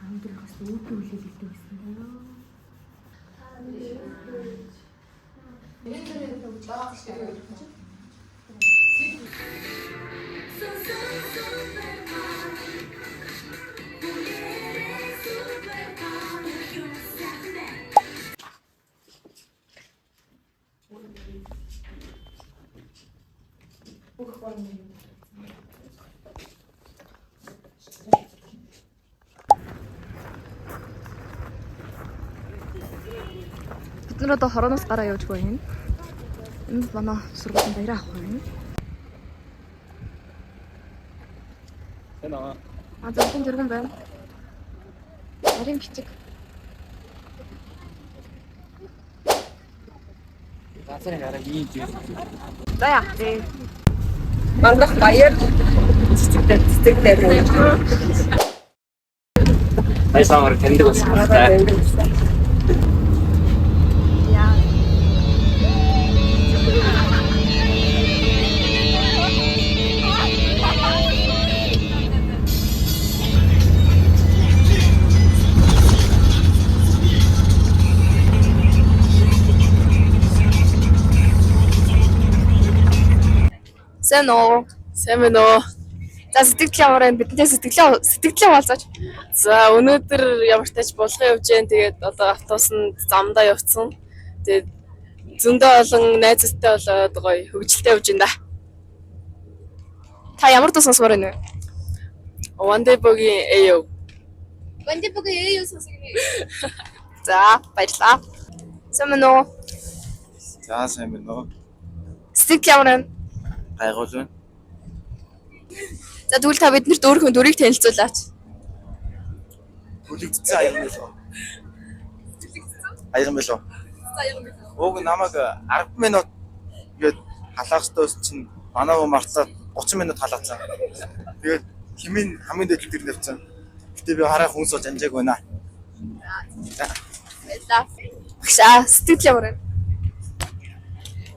Амдрахаас үүдэн үлээлэлтэй байсан байна. Бид нар одоо хорооноос гараа явж байна. Энд манай сургуулийн баяраа авах байна. Тэнаа. Зөвхөн зэрэгэн байна. Нарийн бичиг. Газар гараа ийм тийм. За яа. Мангах баяр цэцэгтэй байна. Баясаар тэндэг басна. Сайн уу? Сайн байна уу? За сэтгэл ямаар бидэнтэй сэтгэлээ хаалцаач. За өнөөдөр ямар ч тач булган явж जैन. Тэгээд одоо автобусанд замдаа явцсан. Тэгээд зөндөө олон найзтай болоод гоё хөвгөлтэй явж байна да. Та ямар дуу сонсомоор байна вэ? One Day Boogie AO. Вандибугийн ээ юу сонсогны. За баярлаа. Сайн мөн үү? За сайн байна уу? Сэтгэл ямар байна? Гайгуул байна. За тэгвэл та биднэрт өөрийнхөө дүрийг танилцуулаач. Бүлэгдсэн аян байлоо. Аян байлоо. Уг намайг 10 минут гээд халаах ёстойс чинь манай хөө марцаад 30 минут халаацсан. Тэгээд химийн хамгийн дэд тэр навцсан. Гэтэ би хараа хүнс болж амжааг байна. Баярлаа. Багшаа сэтгэл ямар байна?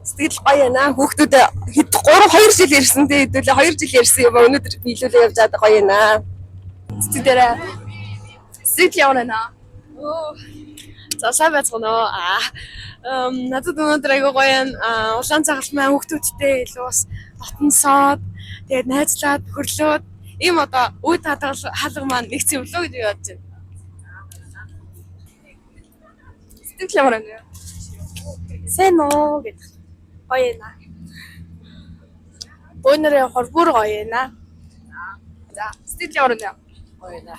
Сэтгэл гоё байна. Хүүхдүүд хэд 2 жил ирсэн дээ. Хэдүүлээ 2 жил ирсэн юм. Өнөөдөр биелүүлээ явж байгаа гоё байна. Сэтгэл ямар байна? Оо. За сайн байцгаана уу? Надад өнөөдөр айгуу гоё байна. Улаан цагаал маань хүүхдүүдтэй илүү бас дотн соод тэгээд найзлаад хөрлөөд ийм одоо үе хаалга маань нэгц юм лөө гэж бодож байна. Сэтгэл ямар байна? Сайн уу гэдэг. Гоё байна. Бөөнөрөө хорбор гоё байна. За сэтгэл ямар байна? Гоё байна.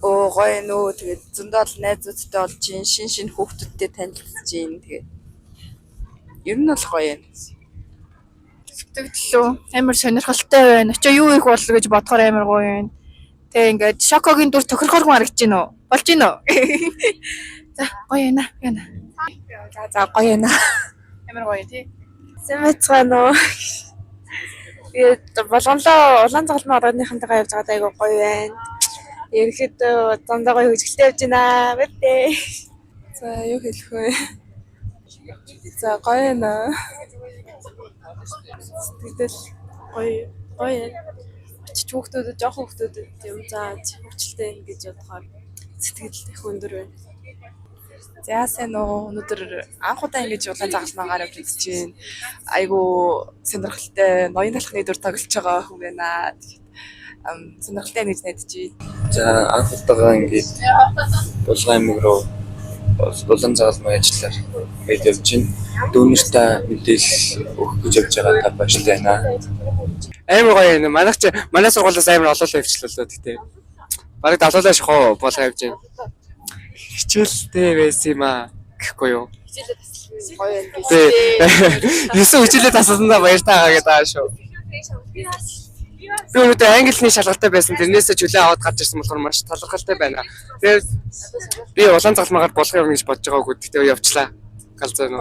Оо гоё нөө тэгээд зөндөл найзуудтай болж шин хүүхдүүдтэй танилцж гин тэгээд ер нь бол гоё юм. Сэтгэлөө амар сонирхолтой байна. Очоо юу их болов гэж бодохоор амар гоё байна. Тэг ингээд шокогийн дүр тохирохоор хүн харагдаж байна уу? Болж байна уу? За гоё байна. Яна. За гоё байна. Амар гоё тий. Сайн байцгаана уу? Тэгээд болгонлоо улаан цагаалмаа орооныхантайгаа явж байгаа айгуу гоё байна. Ерхэд зандаа гоё хөвгөлтэй явж байна. Бэтээ. За юу хэлэх вэ? За гоё байна. Сэтгэл гоё байна. Очиж хүүхдүүдэд жоохон хүүхдүүдэд юм зааж хөвгөлтэй юм гэж бодохоор сэтгэл их өндөр байна. За сайн уу. Өнөөдөр анх удаа ингэж улаан цагаалмаагаар явж үзэж байна. Айгу сонирхолтой ноён талхны дүр тоглож байгаа хүн байна. Сонирхолтой гэж найдаж байна. За анх удаага ингээд Булган аймаг руу улаан загалмай ажиллаар ингээд явж байна. Дүүнэртээ мэдээлэл өгөх гэж явж байгаа та бааштай байна. Амар гоё юм. Манай сургуулиас амар олоолаа явчлаа л да тэгтээ. Бараг далуулаа шахуу болоо явж байна. Хичээлтэй байсан юм аа гэхгүй юу? Гоё юм биш. Тэ. Юусэн хичээлээ тасалсандаа баяртайгаа гэдэг аа шүү. Би өнөөдөр англиний шалгалттай байсан. Тэрнээсээ чөлөө аваад гарч ирсэн болохоор маш талархалтай байна. Тэгээд би улаан загалмайгаар болох юм гэж бодож байгаагүй. Тэгтээ явчлаа. Галзаа нөө.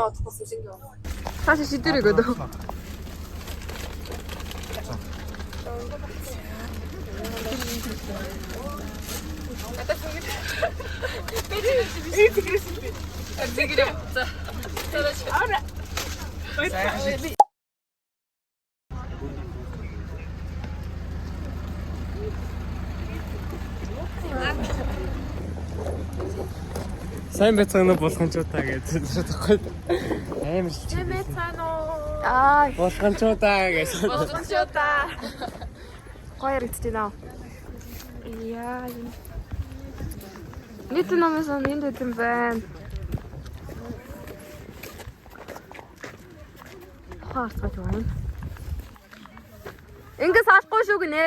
Цааш шидэрэг өдөө. Сайн байцгаана болгончуудаа гэж бодохгүй. Амар л. Сайн байцгаана уу? Аа, Болгончуудаа гэж. болгончуудаа. Гоё ирдэж байна. Яа. Нийт номоос энд хэдэн байна? Хаарцгаж байна. Ингээс алахгүй шүү гинэ.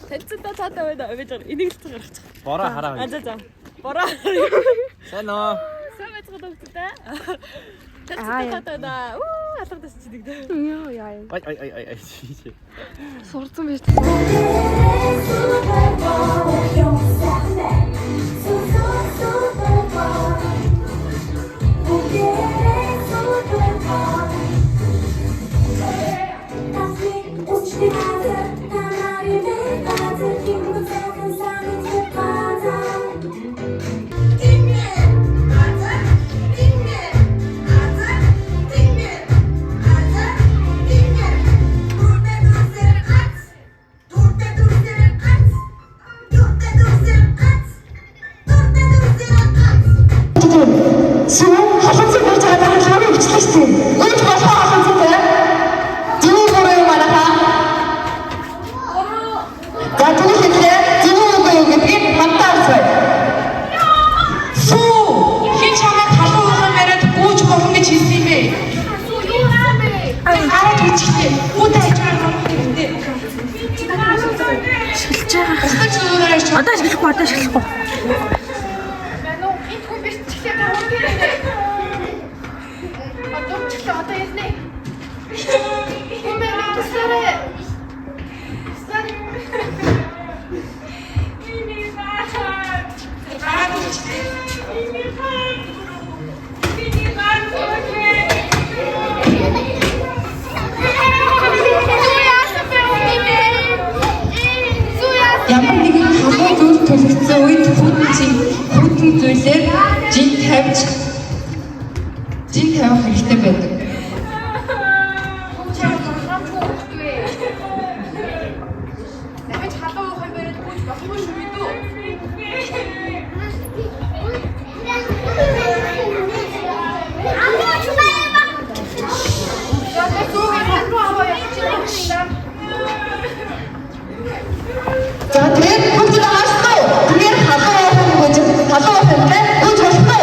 Тэнцэнтэй таатай байна. Овэж энийг л гаргачих. Бороо хараа. За. Бороо. Сайн уу? Сайн байцгаад өгдөө. Тэнцэнтэй таатай байна. Алгадас чи дигдэ. Йоо яа. Ай. Сурцсан биш. Одоо шалахгүй. Ямар нэгэн хамуу зүйл төлөвлөсөн үед хүйтэн зүйлээр жин тавих хэрэгтэй байдаг. За тэгээд бүгд нааштай. Тэгээд халуун хэмтэй үж болохгүй.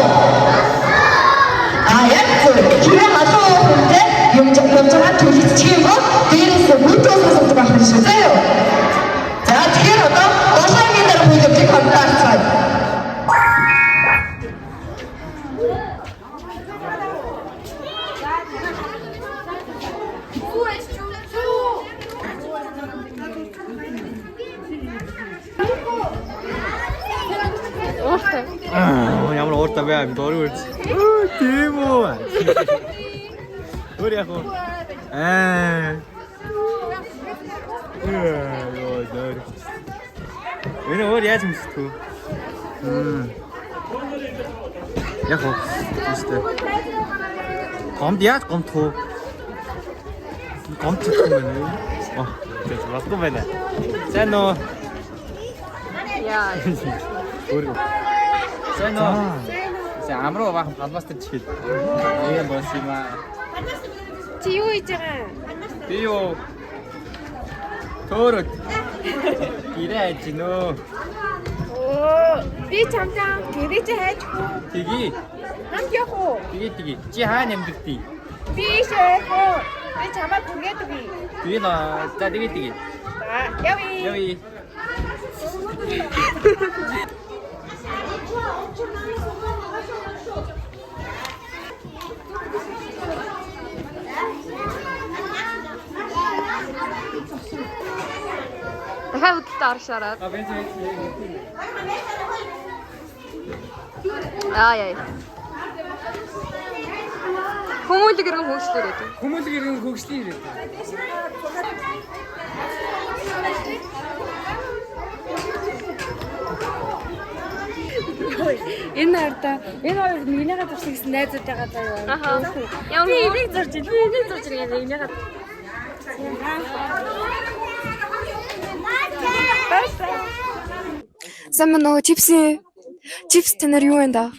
Яг зөв. Хэрэг халуун хэмтэй юм жаа төлөвлөчих юм бол дээрээс бүтөөс сонсож байх юм шүү заяа. За тэгэхээр одоо улаангийн дараа бүлэглийг хамтаалцгаая. Ямар ууртай бай юм дөрөв үз. Тийм үү. Өөр яг уу. Ёо дөрөв. Энэ өөр яаж мэдтгүү? Яг уу. Үстэй. Гомд яаж гомдох уу? Гомд чадсан байна уу? Тэгээд болдгоо байна. Сайн уу? Яа. Өөр. Сайн уу? За амруу баахан палмастер чихэл. Ийм бос юм аа. Чи юу хийж байгаа? Би юу? Төрөд. Гэрээ хайж гинөө. Оо, би чамтай гэрээ чи хайж хөө. Тгий. Хамт явах уу? Тгий. Чи хаана амьдэртий? Би шээ хөө. Би чамаа түргээд өгье. Би нөө за тгий. За, явъя. Явъя. Дахиад үдэлтэй оршороод. Яа. Хүмүүлэг иргэн хөгжлөө гэдэг. Хүмүүлэг иргэн хөгжлийн ирээд. Энэ хоёр нэгнийгээ зурсан гэсэн найзууд байгаа заа юу. Аха. Яа би энийг зурж байгаа нэгнийгээ. Сайн нөгөө чипс танаар юу вэ да?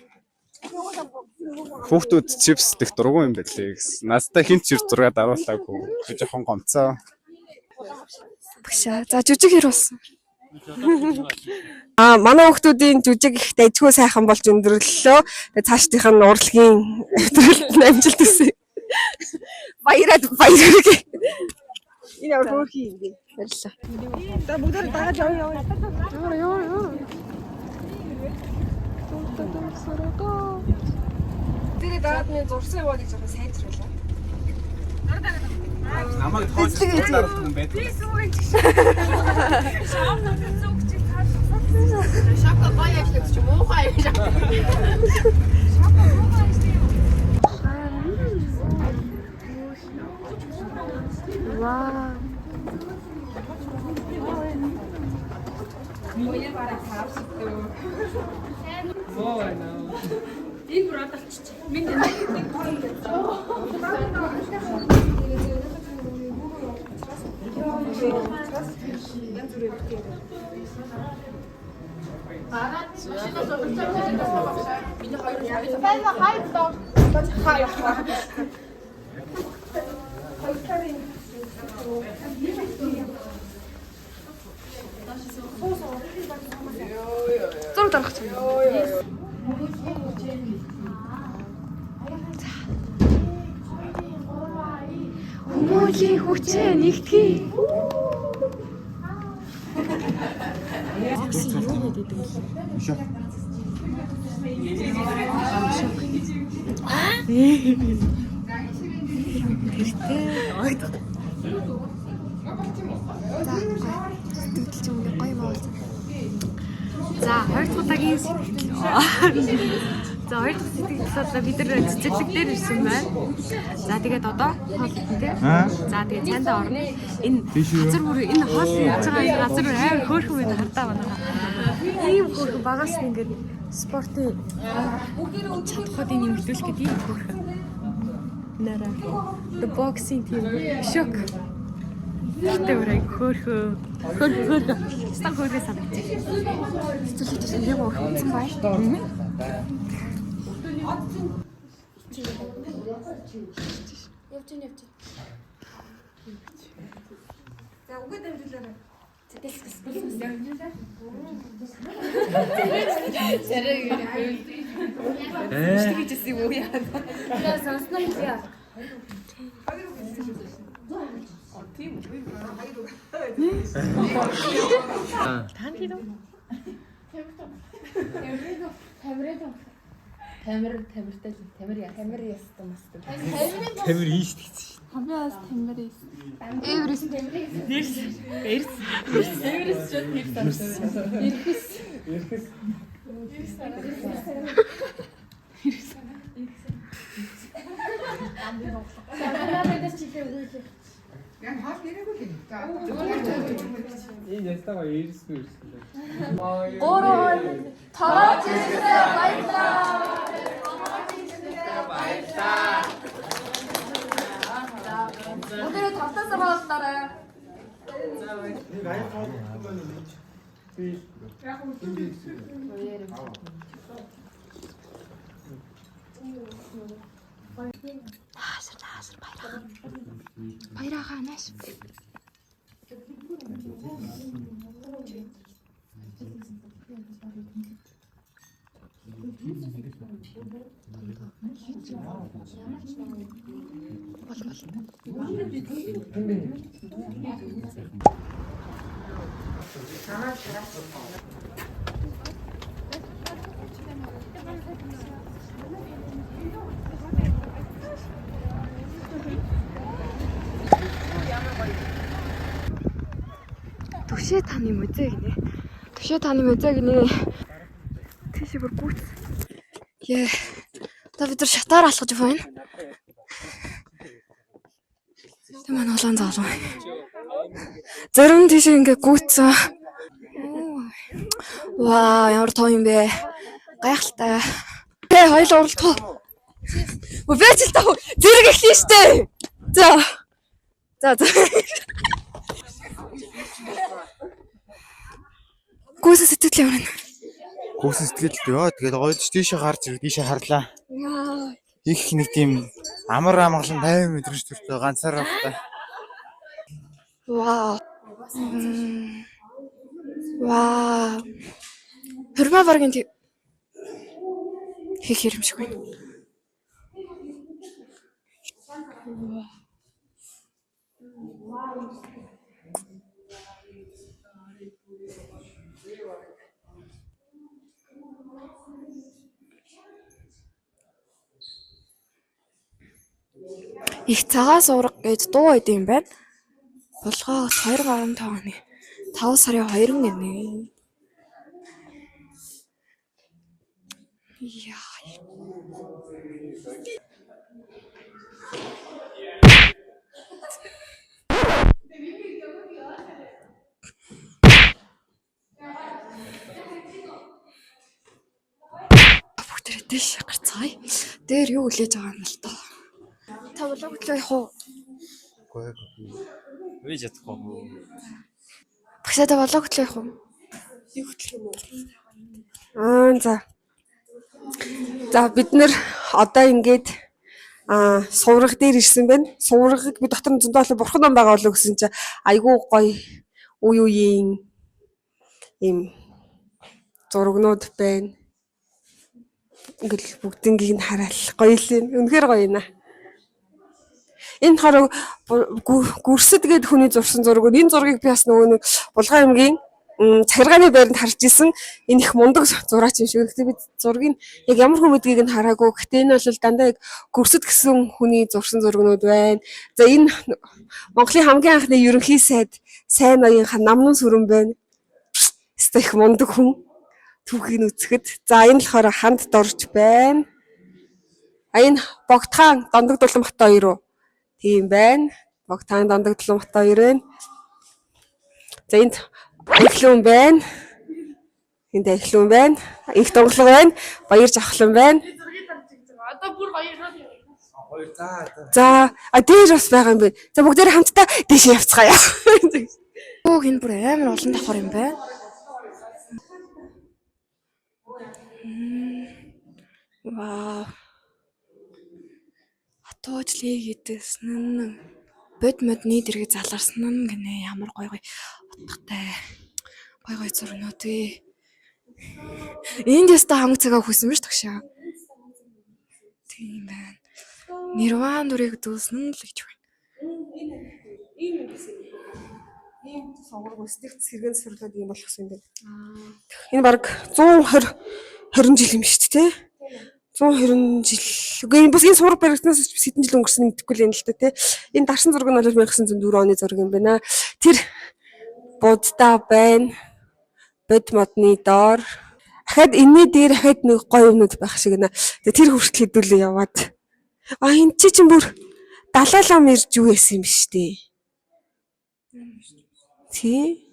Хүүхдүүд чипс дэх дургуун юм байлээ гэсэн. Настай хинт ч 6 даруулаагүй. Жоохон гомцоо. Багшаа. За жүжиг хэр болсон? Манай хүүхдүүдийн жүжиг их дайггүй сайхан болж өндөрлөлөө. Тэгээ цаашдынх нь урлагийн нэвтрүүлэлт амжилт төсөө. Баяраа. Энэ өрхөө юм би. Баярлалаа. За бүгдээр дагаад явъя. Тэр дагаад минь зурсан яваадыг жоохон сайжруулаа. Намайг тоож зурлаад хүн байдаг. Би сүүн чи. Шапка баяа гэж чи муухай юм шиг. Вау. Моя бара тавсдаг. Энэ бүрээд алчиж. Минь зураг дарах чинь. Хүмүүлийн хүчээ нэгтгэе. За, хоёр дахь удаагийн сэтгэл. За, хоёр дахь сэтгэлдээ бид нар цэцэрлэг дээр ирсэн байна. За, тэгээд одоо хоол идэх. За, тэгээд цаандаа орно. Энэ газар бүр энэ хоол хийж байгаа газар амар хөөрхөн үед хардаа байна. Ийм хөөрхөн багаас нь ингээд спортын чадхад энэ нэмэгдүүлэх гэдэг ийм хөөрхөн. Нара. The boxing team. Шок. Тэ үрэй хөөрхөн. Стан хөөрхөн санагдчих. Цэцэрлэгт яг хөөрхөн бай. Явж. За үгээд амжуулаарай. Цэцэрлэгс. Тэгчихсэн юм уу яа. За сонсноо яа. Тамир ястан мастан. Тамир ийш тэгсэн шүү. Хамаас тамир ястан. Эврис. Энэ ястагаа ирсэн. Орон таачисээ баярлаа. 오늘은 닭다섯 받았다래. Баяраа хаанаас. Төвшөө таны музей гинэ. Төвшөө таны музей гинэ. Тийш бүр гүц. Яа. Та бид нар шатаар алхаж байна. Тэмэн улаан залуу. Зарим тийш ингээ гүцсэн. Ваа, ямар тоо юм бэ? Гайхалтай. Тэ хоёул уралдах. Бэцэл таа. Зэрэг эхлэн штэ. За. Гүс сэтгэл юм. Гүйсэн сэтгэл ёо тэгээд гоёдч тийшээ гарч ирээ тийшээ харлаа. Яа. Их нэг тийм амар амгалан 50 мэдрэмж төртөө ганцаараа багтаа. Вау. Вау. Хөрмөө баргийн хийх хэрэмшгүй. Их цагаан суурга гэж дуу байд юм байна. Булгаас 2015 оны 5 сарын 2 гинэ. Яа. Бүгд дэш гарцгаая. Дээр юу хүлээж байгаа юм л тоо. Та болоо хөтлөө явах уу? Үгүй чадахгүй. Багшаа болоо хөтлөө явах уу? Юу хөтлөх юм уу? За бид нэр одоо ингээд сувраг дээр ирсэн байна. Суврагыг би дотор нь зөндөө бурхан ном байгаа болоо гэсэн чинь айгүй гоё үе үеийн ийм зургнууд байна. Ингээл бүгднийг нь хараал гоё л үнэхээр гоё юм аа. Энэ хараа гүрсэд гээд хүний зурсан зураг. Энэ зургийг би бас нөгөө нэг Булган аймгийн Цахиргааны байранд харж исэн. Энэ их мундаг зураач юм шиг. Гэхдээ би зургийг яг ямар хүн мэдгийг нь хараагүй. Гэхдээ энэ бол дандаа яг гүрсэд гэсэн хүний зурсан зургнууд байна. За энэ Монголын хамгийн анхны ерөнхий сайн ноёнхаа намнын сүрэн байна. Эсвэл их мундаг хүн түүхийг үзэхэд. За энэ болохоор ханд дорж байна. Энэ Богдхан Дондог Дулаанбат 2 уу? Тийм байна. Богдхан Дондог Дулаанбат 2 байна. За энд эхлэн байна. Энд эхлэн байна. Их донглог байна. Баяр жавхлан байна. Одоо бүр хоёр за дээр бас байгаа юм байна. За бүгдээрээ хамтдаа дэше явцгаая. Оо энэ бүр амар олон давхар юм байна. Вау. Хатуужлыг идэсэн нь бод модны дэрэг заларсан нь гинэ ямар гоё утгатай. Гоё зурнууд ээ. Энд яста хамаг цагаа хүсэн биш тагшаа. Тийм байна. Нирван дүрийг дүүсэн нь л гэж байна. Ийм сонгор өсдөх сэргэн сурлаад юм болгосон юм байна. Энэ баг 120 жил юм шүү дээ. 120 жил. Үгүй энэ бас энэ сураг баригдсанаас хэдэн жил өнгөрсөн мэдэхгүй л юм л дээ. Энэ дарсан зураг нь бол 1904 оны зураг юм байна. Тэр Будда байна. Бод модны доор. Дахиад энэний дээр дахиад нэг гоё юмнууд байх шиг нэ. Тэр хүртэл хэдүүлээ яваад. Энэ чинь бүр Далай лам ирж юу яасан юм биш үү? Тий.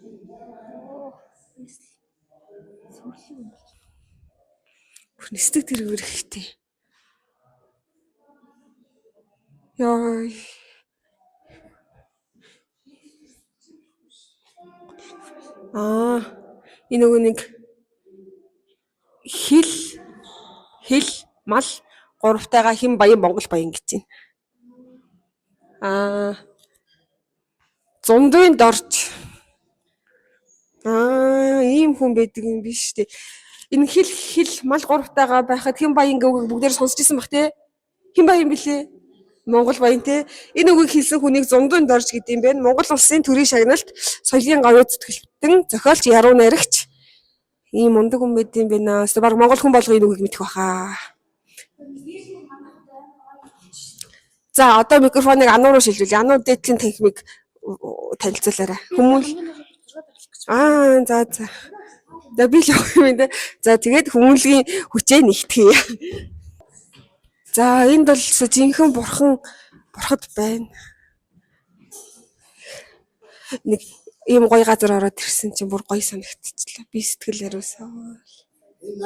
Нэстэг тэргээр ихтэй. Яа. Энэ нөгөө нэг хил мал гуравтайгаа хэн баян Монгол баян гэж байна. Зундын дорж. Ийм хүн байдаг юм биш үү? Энэ хэл мал гуравтайгаа байхад хэн баян гэвийг бүгдээр сонсч ирсэн бах те. Хэн баян бэлээ? Монгол баян те. Энэ үгийг хэлсэн хүнийг зундын дорж гэдэг юм байна. Монгол улсын төрийн шагналт, соёлын гавьяа зүтгэлтэн, зохиолч, яруу найрагч. Ийм ундаг хүн байд юм байна. Баг монгол хүн болгоо энэ үгийг мэдэх баха. За одоо микрофоныг Ану руу шилжүүл. Ану дээдлийн техник танилцуулаарай. Хүмүүс за. За би л явах юм даа. За тэгээд хүмүүнлэгийн хүчээ нэгтгэе. За энд бол жинхэнэ бурхад байна. Нэг ийм гоё газар ороод ирсэн чинь бүр гоё санагдчихлаа. Би сэтгэл яриусаа. Энэ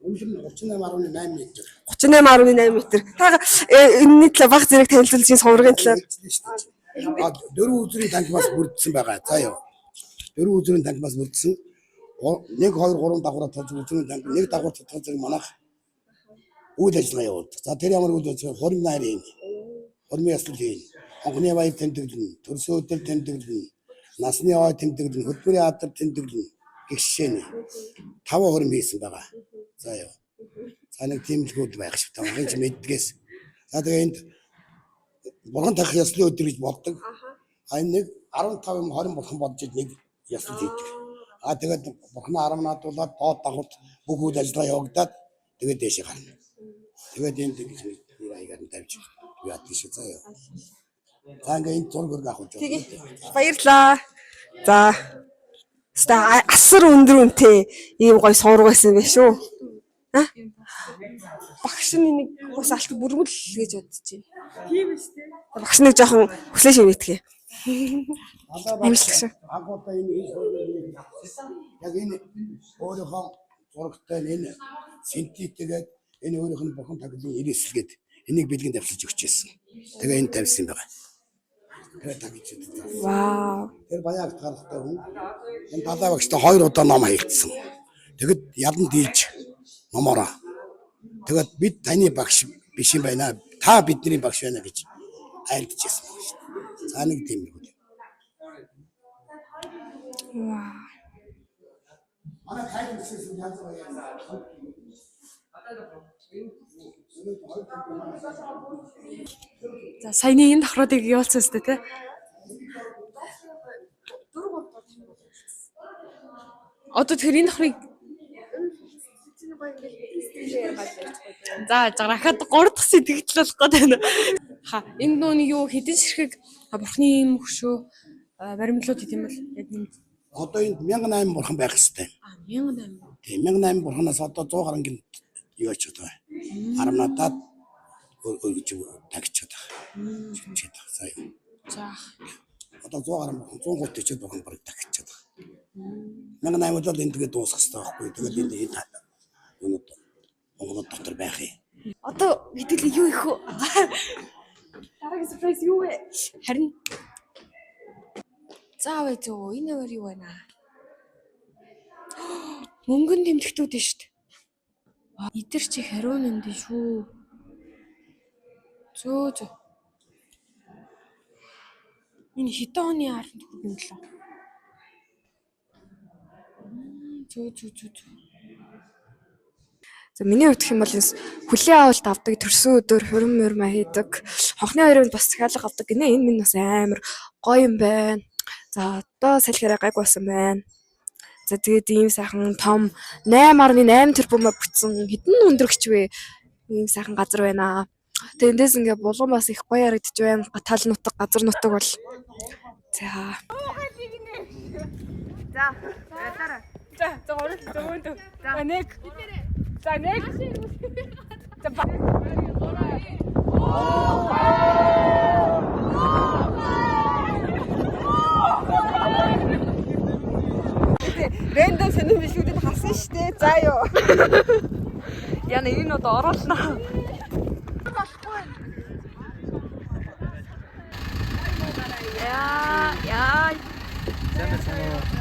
38.8 метр. 38.8 метр. Та энэний талаар баг зэрэг танилцуулж чинь суврагын талаар. 4 үзрийн танхимаас бүрдсэн байгаа. За ёо. 4 үзрийн танхимаас бүрдсэн. 1 2 3 дагавар тооцоо үзрийн танхим. Нэг дагавар тооцоог манах үйл ажиллагаа явуулдаг. За тэр ямар үйл ажиллагаа? Хормын найрын. Хормын яслал хийн. Онгоны баяр тэмдэглэн, төрсөн өдөр тэмдэглэн, насны ой тэмдэглэн, хөдөлмөрийн адар тэмдэглэн гэх жишээний 5 хором хийсэн байгаа. За ёо. За нэг тэмдэглүүд байх шиг та хинч мэддгээс. За тэгээ энд бурхан тарих яслын өдөр гэж боддог. Энэ нэг 15 20 бурхан бодож нэг яслал хийдэг. Тэгээд бурханы 10 наадуулаад доод дагуулт бүх үйл ажиллагаа явагдаад тэгээд дэшээ гарна. Тэгээд энд нэг аягаар нь тавьж яадаг шиг заа ёо. За ингээ энэ зургийг авах гэж байна. Баярлаа. За. Асар өндөр үнэтэй ийм гоё суур байсан байх шүү. Багш нэг бас алт бүрмэл гэж бодож байна. Тийм ээ шүү. Багш нэг жоохон хүлээж шивэтгэе. Амжилт. Агуудаа энэ яг энэ өөрийнхөө зурагтай энэ синтетигээд энэ өөрийнх нь бурхан таглын ирээсэлгээд энийг бэлгэнд авчилж өгч ирсэн. Тэгээ энэ тавьсан байгаа. Вау. Тэр баяагт гаралтай хүн энэ далай багштай 2 удаа ном хэлсэн. Тэгэд ялан дийлж номороо. Тэгэд бид таны багш биш юм байна. Та бидний багш байна гэж айлдчихсан байна шүү дээ. За нэг тийм юм. Вау. Манай хайрцагсан янз бүр юм. За саяны энэ давхруудыг явуулсан өстэй те. Одоо тэр энэ давхрыг за жарахад 3 дахь сэтгэл болох гээд байна. Энэ нууны юу хэдэн ширхэг бурхны юм хөшөө баримтлууд тийм бол яг юм. Одоо энд 1008 бурхан байх хэрэгтэй. 1008. Тийм 1008 бурханаас одоо 100 гаруй гин юу ач одоо. 10 надад өргөж тагчаад байгаа. Чичээд байгаа. За юу. За. Одоо 100 гаруй бурхан 130 ч бурхан бараг тагчаад байгаа. 1008 бол энэ тэгээд дуусах хэрэгтэй байхгүй. Тэгээд энэ юунууд Монголд дотор байх юм. Одоо хэдүүлээ юу их вэ? Дараагийн surprise юу вэ? Харин заавал зөө энэ өөр юу байна? Мөнгөн тэмдэгтүүд нь шүү дээ. Идэр чи хариун юм дээ шүү. Зөө. Энэ хэдэн оны ард хүргэн лөө. Зөө. За миний хувьд гэх юм бол хүлээ авалт авдаг, төрсөн өдөр хурим мурмаа хийдэг, хонхны хоёрын бас захиалга авдаг гинэ. Энэ минь бас амар гоё юм байна. За одоо салхираа гайг болсон байна. За тэгээд ийм сайхан том 8.8 тэрбум бүтсэн хэдэн өндөрөгч вэ? Ийм сайхан газар байна. Тэгээд эндээс ингээ булган бас их гоё харагдаж байна. Тал нутаг, газар нутаг бол. За. Баярлалаа. За орол зөвөндөө. За нэг. За нэг. Рэндом сонир билгүүдэд хасан штэ. За ёо. Яна энэ одоо оруулна. Яа. Сайн байна уу?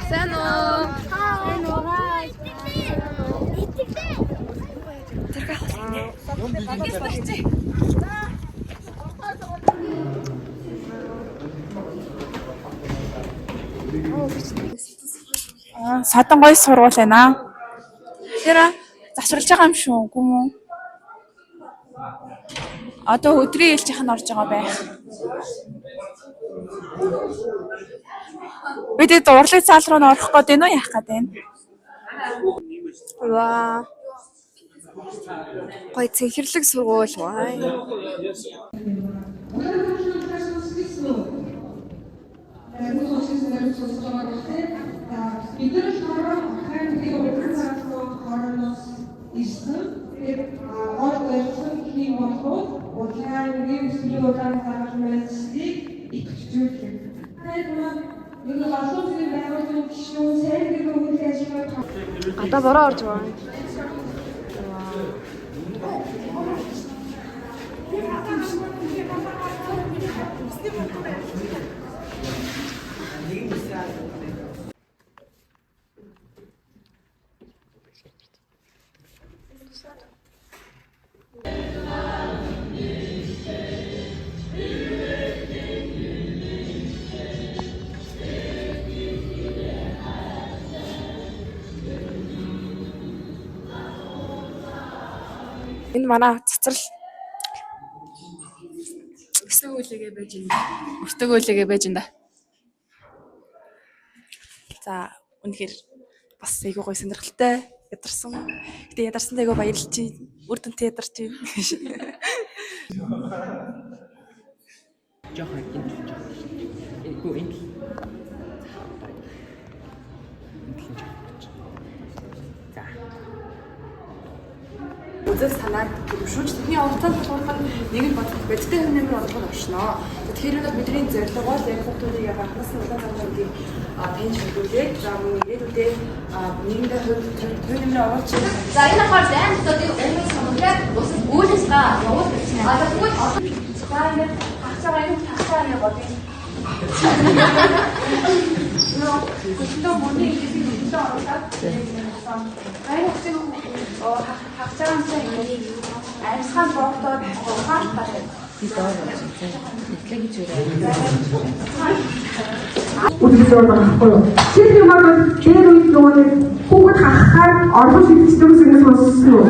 Сайн уу? Садан гоё сургууль байна. Тэр завсарлаж байгаа юм шүү, үгүй мүү? Одоо өдрийн ээлжийнх нь орж байгаа байх. Бид урлагийн зал руу орох гээд байна уу, яах гээд байна? Ваа. Гой цэнхэрлэг сургууль ваа. Одоо бороо орж байгаа. Энэ манай цэцэрлэг Өстөгөөлөгээ байж байна. өртөгөөлөгээ байж энэ. За үнэхээр бас айгүй гоё сонирхолтой ядарсан. Гэтэ ядарсанд айгүй баярлж байна. Үр дүнтэй ядарч байна. Үзэл санаад төвшүүлж тэдний уртаа толгойд нэг нь бодох бодтой хүн нэмэр оруулах оршноо. Тэгэхээр бол бидний зорилго бол яг хүмүүсийг анхаас нь улаан цамцыг пэйж хөлгүүлээд за мөн ирээдүйдээ нийгэмдээ хүн нэмэр оруулж. За энэ хаар зайн төдий өмнө сонирхоод ус үүлээс га явуул гэсэн. Одоо бүгд цаана хацаа энэ хацаа нэг бодё. Нөө көчтөө мөний хийх юм оруулаад айн хүчин хацаантай нэг амьсгал боогдоод ухаалтаа. Би доор итлэг зүрээ. Үлдээ байхгүй юу? Тэр юм бол дээр үед нөгөө хүүхэд хахаар оргож идчихсэн юм сонссон уу?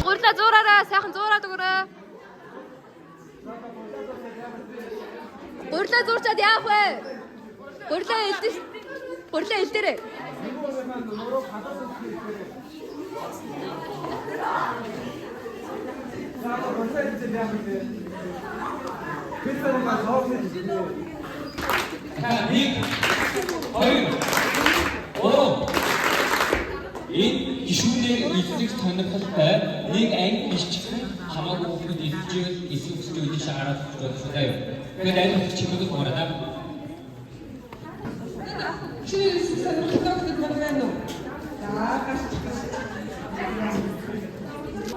Гурла зуураараа сайхан зуураад өгөрөө. Гурла зуурчаад яах вэ? Гурла элдэж. Гурла элдэрээ. Энэ гишүүнийг эзлэх сонирхолтой нэг анги биччихсэн хамаагүй хүмүүс эзлэж эсвэл үдшиж шаарах гэж байна юу. Тэгээд аль чиглэлд гараад Чи сонирхолтой хүмүүс байна уу? За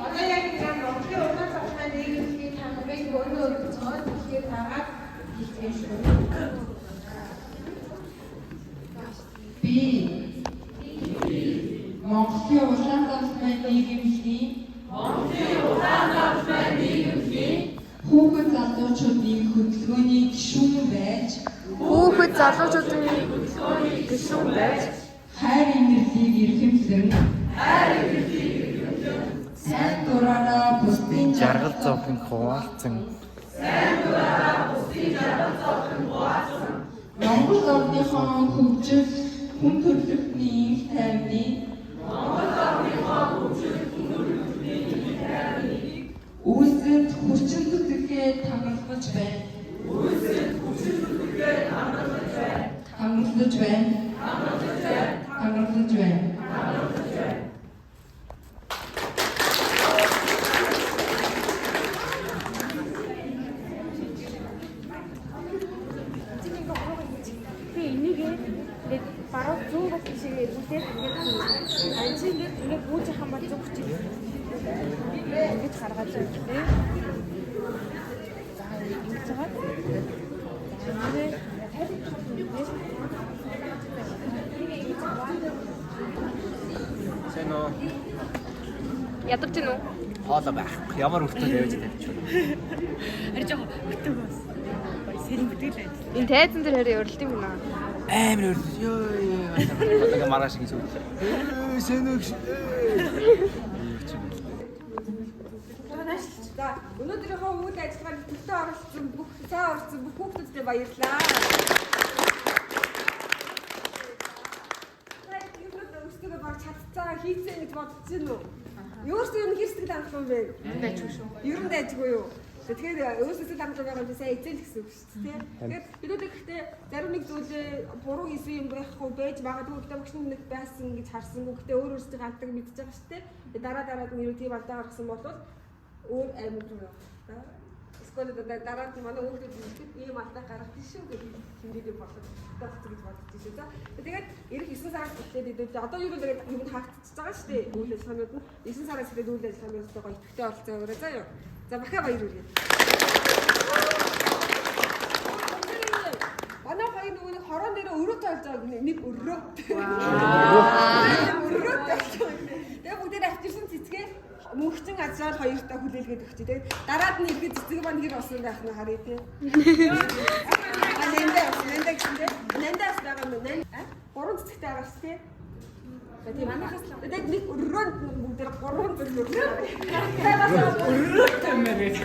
одоо яг нэг онцгой улаан цавцны нийгмийн хамгаалыг өөрөө цоод ихээр тагаад хийсэн шүү. Би Монголын улаан цавцны нийгмийн хүүхэд залуучуудын хөдөлгөөний гишүүн байж хайр инэрлийг эрхэмлэн сайн дураараа бусдын жаргал зовхын хуваалцсан Монгол орныхон хөгжил хүн төрөлхтний инх тайвны үйлсэнд хүчин зүтгээ тамгалж байна. Тамгалж байна. Би энийг баруун зүүн гол шиг Дагаад өгдөө. За ингэж байгаа. Сайн уу? Ядарч гинөө. Хоолой байх. Ямар өртөө тавьж тавьчих. Харин жоо хөтөө бас. Сэрийн бүтээл. Энэ тайзан дээр хараа өрөлт юм байна. Амар өрт. Ёо. Одоо маргааш ингэ сүүл. Сайн уу? За өнөөдрийнхөө үйл ажиллагаанд төлтөө оролцсон бүх сайн оролцсон бүх хүүхдүүдэд баярлалаа. Өөрсдөө баг чадцаа хийцээ гэж бодож байна уу? Өөрсдөө юу хийсдэг хандлага юм бэ? Дайжгүй шүү. Ер нь дайжгүй юу? Тэгэхээр өөрсдөө хандлага байгаа юм сайн эзэл гэсэн үг шүү дээ. Тэгэхээр бидүүд ихтэй зарим нэг зүйлээ буруу хийсэн юм байхгүй байж магадгүй гэдэг багш нэг байсан гэж харсан. Гэхдээ өөрсдөө хандлага мэдчихэж байгаа шүү дээ. Дараа нь юу тийм алдаа гаргасан бол өөр амин руу явах. Эсвэл дараа нь манай өөрсдөө ийм алдаа гаргах тийш үү гэдэг хэмжээний болох гэж бодож тийш үү. Тэгээд эх 9 сараас эхлээд одоо юу гэдэг юм хаагдчихж байгаа шүү дээ. Үйл ажиллагаанууд нь 9 сараас эхлээд үйл ажиллагаануудтай гоё идэвхтэй оролцоо өгөөрэй заа юу. За бахаа баяр хүргэе. Манай хоёр нөгөө хорон дээр өрөө тоолж байгаа нэг өрөө. Өрөө тоолж байгаа. Тэгээ бүгдээ авчирсан цэцгээ мөнхчин азаар хоёртаа хүлээлгээд өгч. Тэгээд дараад нь ихэд цэцэг маань хэр болсон байх нь харъя тий. Нэндэ гэсэндээ нэндэс байгаа юм нэ. Гурван цэцэгтэй байгаа шүү тий. Тэгээд манайхаас тэгээд нэг өрөөнд бүгдээр гурван цэцэг өрөө. Өрөөтэй мэрэг.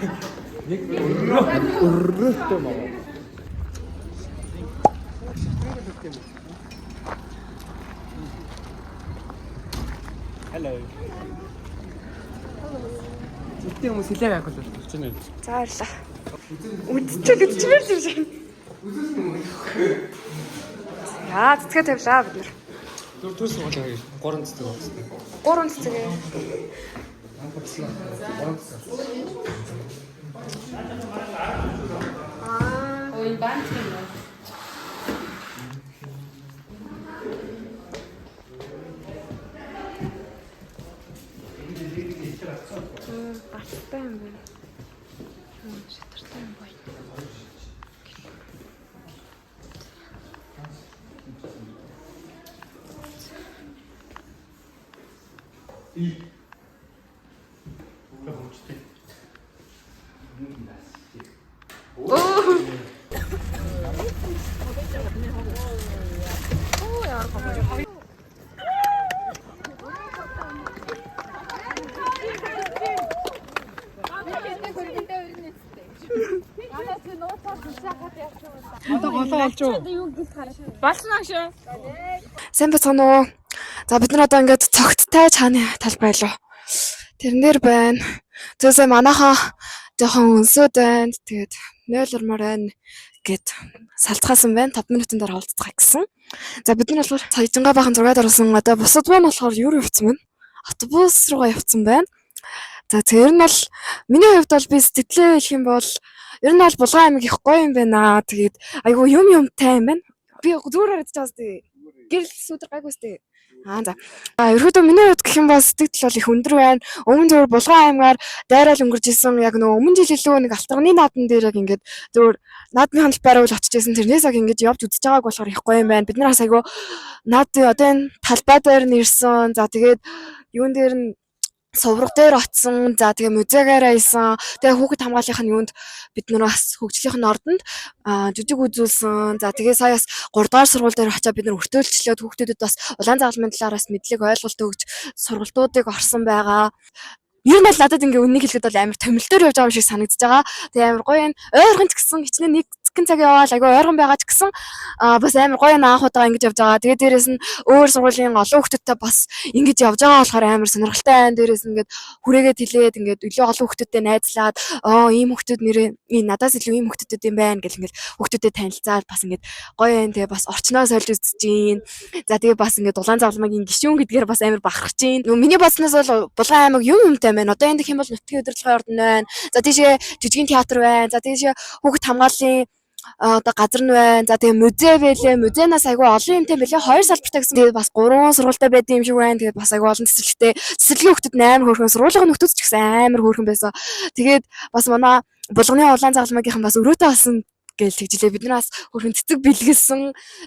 Нэг өрөөтэй маа. Hello. Зүгтээ хүмүүс хэлээ байхул болж байна. За баярлаа. Үдчихмээр юм шиг. Яа, цэцгээ тавилаа бид нар. Дөрөв сургууль хоёр. 3 цэцэг болсон. 3 цэцэг. Ой, баанч юм. Баттай юм байна. Шатартай юм байна. Болсон шүү. Сайн бацгаана уу? За бид нар одоо ингээд цогттай чааны талбай лөө. Тэрнэр байна. Зөөсөө манайхаа жоохон өнсөд байна. Тэгээд 0 ормоор байна гэд салцгаасан байна. 5 минутын дараа уулзцгаая гэсэн. За бид нар болохоор Саяжингаа бахан 6-д орсон. Одоо бусад байна болохоор юу явцсан байна? Автобус руугаа явцсан байна. За тэр нь бол миний хувьд бол би сэтгэлээ хэлэх юм бол ер нь бол Булган аймаг их гоё юм байна. Тэгээд айгу юмтай юм байна. Би зүгээр харагдаж байгаа сте. Гэрэл сүдэр гайгүй сте. За. Ерөөдөө миний хувьд гэх юм бол сэтгэл бол их өндөр байна. Өмнө зөвөр Булган аймгаар дайраал өнгөрч исэн яг нөгөө өмнө жил илүү нэг алтарганы наадан дээр яг ингээд зөвөр наадмын талбайраа л очиж исэн. Тэрнээс яг ингээд явж үзэж байгааг болохоор их гоё юм байна. Бид нараас айгу наадын одоо энэ талбай дээр нэрсэн. За тэгээд юун дээр нь сувраг дээр очсон. За тэгээ музейгаараа исэн. Тэгээ хүүхэд хамгааллынхын юунд бид нараас хөгжлийнх нь ордонд жүжиг үзүүлсэн. За тэгээ саяас 3 дугаар сургууль дээр очиад бид нар өртөөлчлөөд хүүхдүүдэд бас улаан загалмайн талаараас мэдлэг ойлголт өгч сургалтуудыг орсон байгаа. Ер нь бол надад ингээ үннийг хэлэхэд бол амар томилтоор явж байгаа юм шиг санагдаж байгаа. Тэгээ амар гоё энэ ойрхон ч гэсэн хичнээн нэг цэцгэн цаг яваал айгүй ойрхон байгаа ч гэсэн бас амар гоё анх удаа ингэж явж байгаа. Тэгээ дээрэс нь өөр сургуулийн олон хүүхдүүдтэй бас ингэж явж байгаа болохоор амар сонирхолтой байна. Дээрэс нь ингээд хүрээгээд хэлээд ингээд илүү олон хүүхдүүдтэй найзлаад ийм хүүхдүүд нэрээ надаас илүү ийм хүүхдүүд юм байна гэл ингээд хүүхдүүдэд танилцаад бас ингээд гоё байна. Тэгээ бас орчноо сольж үзэж гин. За тэгээ бас ингээд улаан загалмайгийн гишүүн гэдгээр бас амар бахархаж гин. Миний боснос бол Булган аймаг юмтай байна. Одоо энэ гэх юм бол нутгийн удирдлагын ордон байна. За тийшээ жижигэн театр байна. За тийшээ хүүхэд хамгааллын одоо газар нь байна. За тэгээ музей байлээ. Музейнаас айгүй олон юмтай байлээ. 2 салбартай гэсэн. Тэгээд бас 3 сургуультай байдсан юм шиг байна. Тэгээд бас айгүй олон цэцэрлэгтэй. Цэцэрлэгийн хүүхдүүд амар хөөрхөн, сургуулийн хүүхдүүд ч гэсэн амар хөөрхөн байсан. Тэгээд бас манай булганы улаан загалмаагийнхан бас өрөөтэй болсон гэж тэгжилээ. Бид нар бас хөөрхөн цэцэг бэлгэлсэн.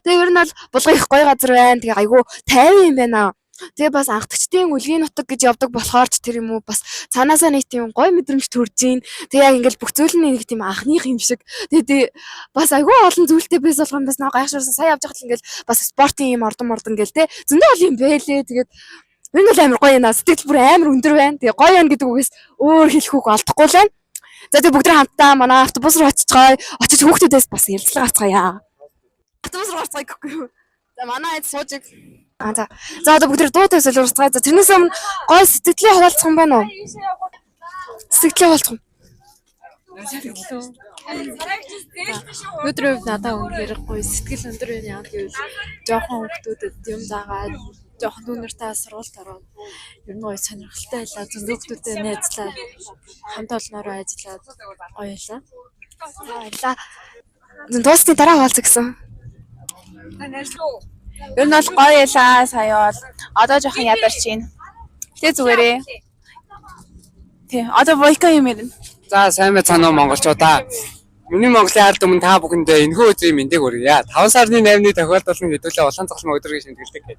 Тэгээ ер нь бол булган их гоё газар байна. Тэгээ айгүй 50 юм байна. Тэгээ бас анхдагчдын үлгийн нутаг гэж явдаг болохоор ч тэр юм уу бас цаанаасаа нэг тийм гоё мэдрэмж төрж ийн. Тэгээ яг ингээл бүх зүйл нь нэг тийм анхных юм шиг. Тэгээ бас айгүй олон зүйлтэй байс болгоом бас нэг гайхширсан. Сая явж байхад ингээл бас спортын юм ордон ингээл те зөндөө ол юм бэлээ. Тэгээд энэ бол амар гоё наа. Сэтгэл бүр амар өндөр байна. Тэгээ гоё юм гэдэг үгээс өөр хэлэх үг олдохгүй л байна. За тэгээ бүгд хамтдаа манай автобус руу очицгаая. Очиж хүүхдүүдээс бас ярилцлага авцгаая. Автобус руу орцгаая гэхгүй. За манай эд сууж за одоо бүгд дуутай солиорцгаая. За тэрнээс өмнө гой сэтгэлээ хуваалцах юм байна уу? Сэтгэлээ хуваалцах юм. Өдрөө надад үнээр гоё сэтгэл өндөр байна яа гэвэл жоохон хүмүүстэд юм заагаад жоохон дүүнэртэй сургуульд ороод ер нь гоё сонирхолтой байлаа. Зөндөө хүмүүстэй найзлаад хамт олноороо ажиллаад гоё байлаа. Баярлаа. Дуусны дараа хуваалцах гэсэн. Ер нь бол гоё ялаа сая бол одоо жоохон ядарч байна. Тэ зүгээрээ. Тэ одоо войка юм ярина. За сайн байцгаана уу монголчуудаа. Миний Монголын ард өмнө та бүхэндээ энэхүү өдрийн мэндийг хүргье. 5 сарны 8-ны тохиолдолд хэдүүлээ улаан загалмаа өдрийг шимтгэлдэг гэдэг.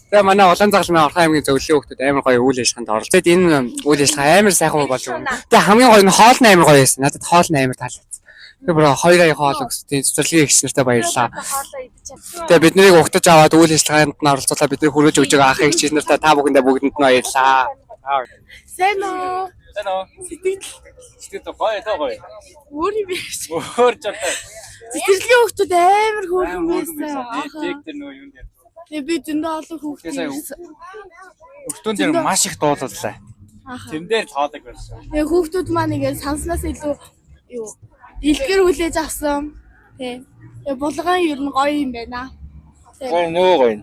Тэгээ манай улаан загалмаа Орхон аймгийн зөвлөлийн хүүхдүүд амар гоё үйл ажиллагаанд оролцоод энэ үйл ажиллагаа амар сайхан болж байна. Тэгээ хамгийн гоё нь хоол нь амар гоё байсан. Надад хоол нь амар таалагдсан. Тэгээ бүр 2 хоол өгсөн. Цэцэрлэгийн их нартай баярлаа. Тэгээ бид нарыг угтаж аваад үйл ажиллагаанд нь оролцуулаад бид нар хүргэж өгж байгаа ах эгч нартай та бүхэндээ бүгдэнд нь баярлаа. Сайн уу? Сайн уу? Сэтгэл гоё тоо гоё. Өөр юм биш. Өөр ч одоо Цэцэрлэгийн хүүхдүүд амар хөөрхөн байсан. тэг тэр нөө юм дээр. Тэгээ би зөндөө олон хүүхдүүд Өгтөн дээр маш их дуулаллаа. Тэн дээр тоодаг байсан. Тэгээ хүүхдүүд маань ингээд санснаас илүү юу дэлгэр хүлээж авсан. Тэгээ булган ер нь гоё юм байна. Гоё нөө гоё.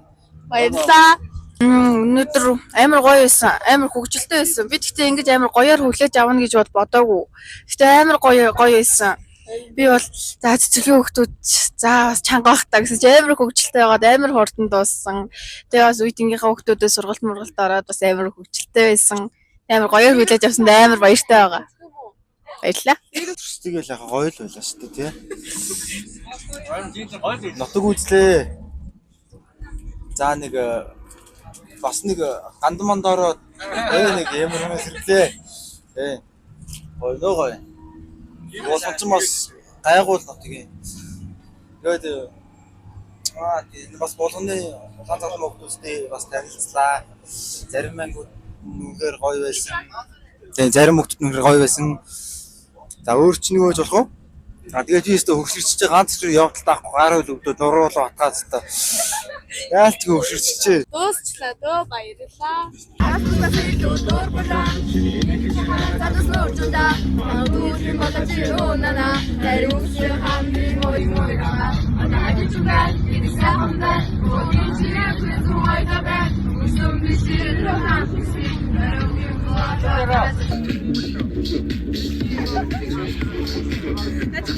Баярлалаа. Өнөөдөр амар гоё байсан. Амар хөвгөлтэй байсан. Би тэгтээ ингэж амар гоёор хүлээж авна гэж бодоогүй. Гэтэ амар гоё байсан. Би бол за цэцэрлэгийн хүүхдүүд за бас чанга бахтаа гэсэн чи амар хөвгөлтэй байгаад амар хурдан дууссан. Тэгээ бас үеийнхээ хүүхдүүдээ сургалт мургалт ороод бас амар хөвгөлтэй байсан. Амар гоёор хүлээж авсанд амар баяртай байгаа. Баярлалаа. Тэгэл яг гоё л байлаа шүү дээ тий. Нутаг үзлээ. За нэг бас нэг гандмандороо нэг ямар юм сэрлээ. Тий. Гоё нөө гоё. Уусанч бас гайгуул нутаг юм. Тэгээд энэ бас болгоны улаан загалмаа хүмүүстэй бас танилцлаа. Зарим мангууд үнээр гоё байсан. Тэгээ зарим хүмүүс үнээр гоё байсан. За өөр ч нэг үеж болох уу? Тэгээд тиймээс хөвсөрч ганц ч явдал таахгүй гараа өвдөд нуруулаа атгаад та. Яалт хөвсөрчээ. Дуусчлаа дөө баярлалаа. That's